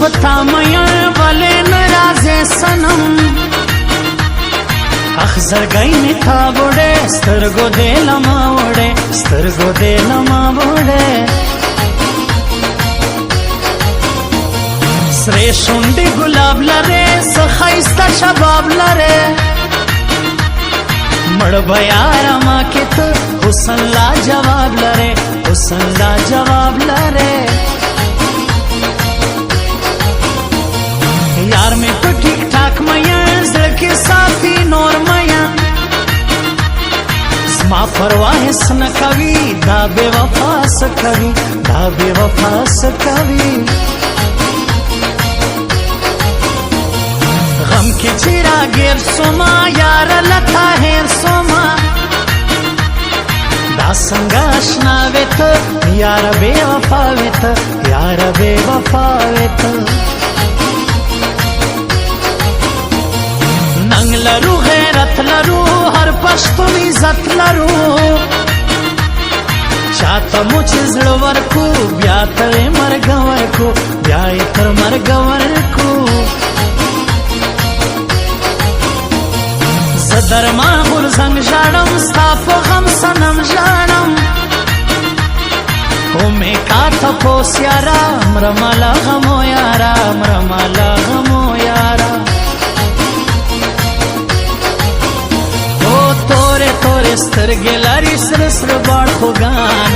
पता मयर वाले नाराजे सनम अखजर गई मिठा बोड़े स्तरगो दे लमा बोड़े स्तरगो दे लमा बोड़े सरे शुंडी गुलाब लरे सखाइस्ता शबाब लरे मड़ बयारा माँ के तो हुसन ला जवाब लरे हुसन ला जवाब लरे यार में तो ठीक ठाक मैया के साथी नोर मैया स्मा परवाह न कवि दा बेवफा स कवि दा बेवफा स कवि गम के चिरा गेर सोमा यार लता है सोमा दा संगाश ना वेत यार बेवफा वेत यार बेवफा वेत नंग लरू गैरत लरू हर पश्तुन इज्जत लरू चाहता मुझे जड़वर को ब्यात मरगवर को ब्यात मरगवर को जदरमा गुरजंग जाड़म स्थाप गम सनम जाड़म ओमे का तपोस यारा मरमला गमो यारा मरमला गमो यारा سترګې لري سره سره باړ خوګان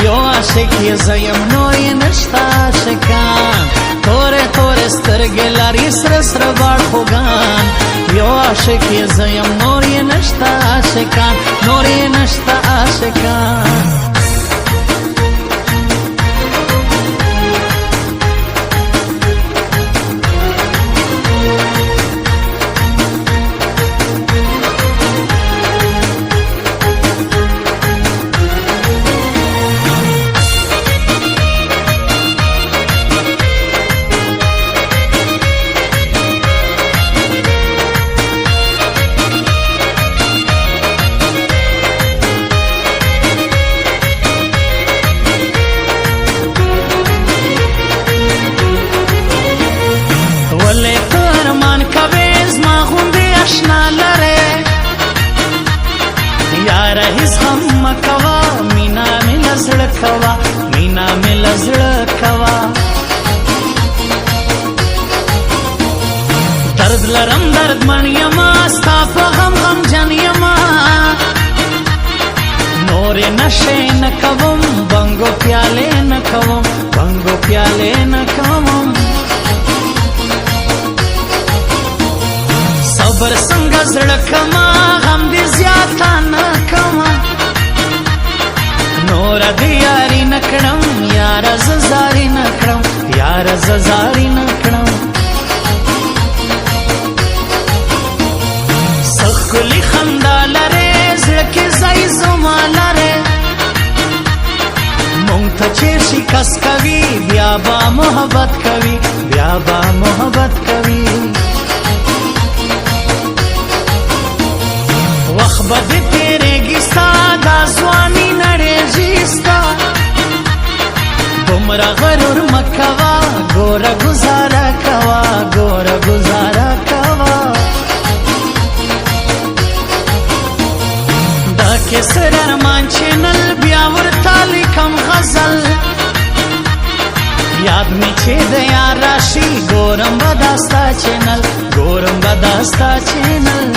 یو عاشق یې زیم نور یې نشته عاشقان تورې تورې سترګې لري سره سره باړ خوګان یو عاشق یې زیم نور یې نشته عاشقان نور یې نشته عاشقان मीना में लजड़ कवा दर्द लरम दर्द मनियमा स्थाप गम गम जनियमा नोरे नशे न कवम बंगो प्याले न कवम बंगो प्याले न कवम सबर संग जड़कमा गम दे ज्यादा न कमा नोर दियारी नकड़म यार जजारी नकड़म यार जजारी नकड़म सखली खंदा लरे जड़के जाई जुमा लरे मुंगता चेर शिकस कवि ब्याबा मोहब्बत कवि ब्याबा मोहब्बत कवि वखबद तेरे गिस्ता दासवानी नरे जिस्ता बुमरा गरुर मकवा गोरा गुजारा कवा गोरा गुजारा कवा दा के सरर मांचेनल ब्यावर ताली कम गजल याद में छेद यार राशि गोरम बदास्ता चैनल गोरम बदास्ता चैनल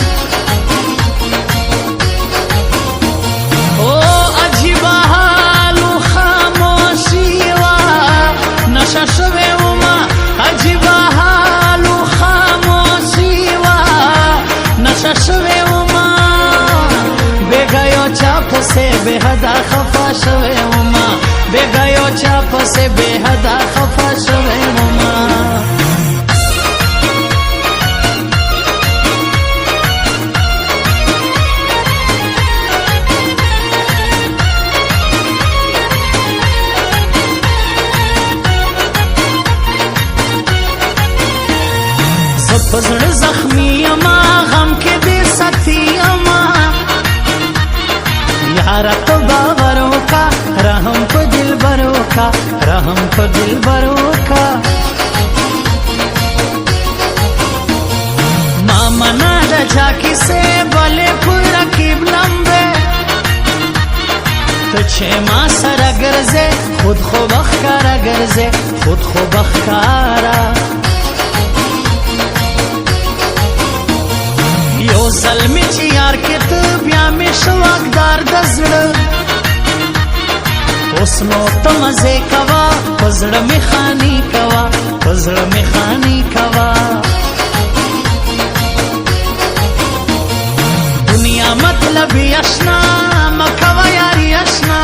से बेहदा खफा शवे उमा बेगयो چا پسې بے حدا خفا شوی وما پزړ زخمی یما غم کې دې ساتي یما یار ته باور وکا رحم په دلبر وکا رحم په دلبر وکا ما منا د چا کیسه بلې پورا کې بلمبه ته چې ما سره ګرځې خود خو بخکارا ګرځې خود خو بخکارا یو ظلمی چی یار کی تو بیا می شواقدار دزړه اوس نو ته مزه کوا پزړه می خانی کوا پزړه می خانی کوا دنیا مطلب یشنا مکوا یاری یشنا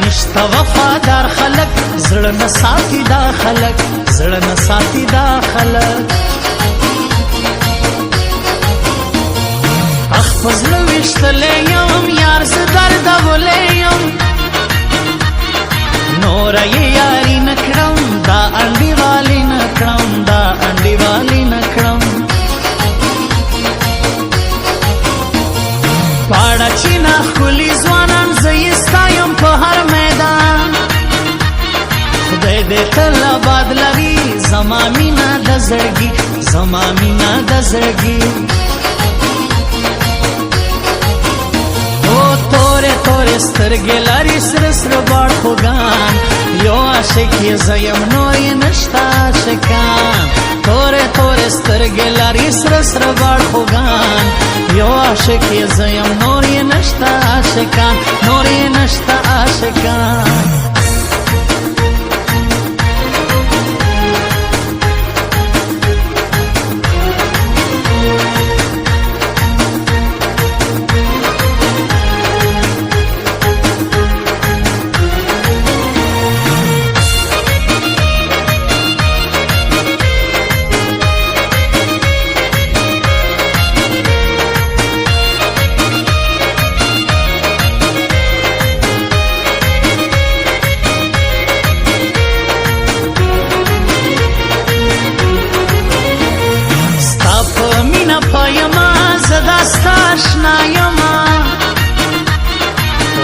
نشتا وفادار خلق زړه نه ساتي دا خلق زړه نه ساتي دا خلق فزړه وشتلې یم یار زه دردولی یم نوره یې یاري نه کړم دا انډیوالي نه کړم دا انډیوالي نه کړم پاړه چې نه ښکلي ځوانان زه یې ستایم په هر میدان خدای دې تل آباد لري زما مینه د زړګي زما مینه د زړګي تورې سترګې لري سره سره باړ خوږان یو عاشق یې زه یم نور یې نشته عاشقان تورې سترګې لري سره سره باړ خوږان یو عاشق یې زه یم نور یې نشته عاشقان نور یې نشته عاشقان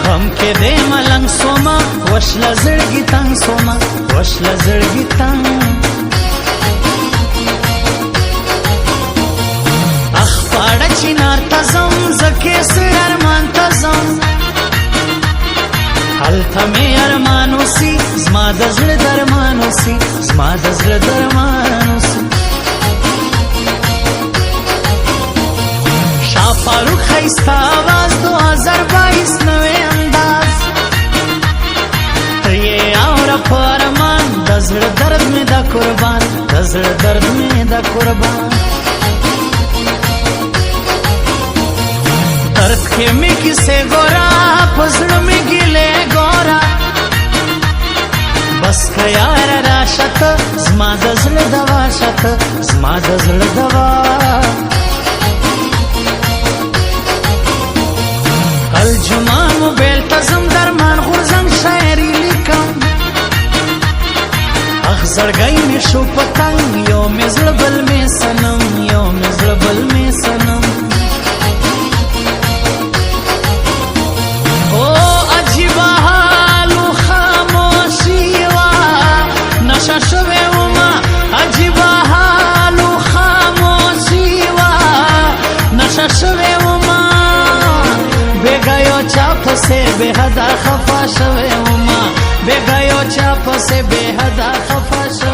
غم کې دې ملنګ سوما وشله زړګي تنګ سوما وشله زړګي تنګ اخ پاړه چینار ته ځم زکه سر ارمان ته ځم هلته مې ارمان اوسي زما د زړه درمان اوسي زما د زړه درمان اوسي فاروق خیستا آواز 2022 نوے انداز یہ اور پرمان دزړ درد میں دا قربان دزړ درد میں دا قربان درد کے میں کسے گورا پزړ میں گلے گورا بس خیال راشت زما دزړ دوا شت زما دزړ دوا الجمعه موبایل تزم درمان غورځم شاعري لیکم اخ زړګی مې شو پتنګ یو مې زړه بل مې صنم یو مې زړه بل مې صنم او عجیبه حال و خاموشي وا نشه شوې ومه عجیبه حال و خاموشي وا نشه شوې से बेहदा खफा शवे उमा बेगयो चाप से बेहदा खफा शवे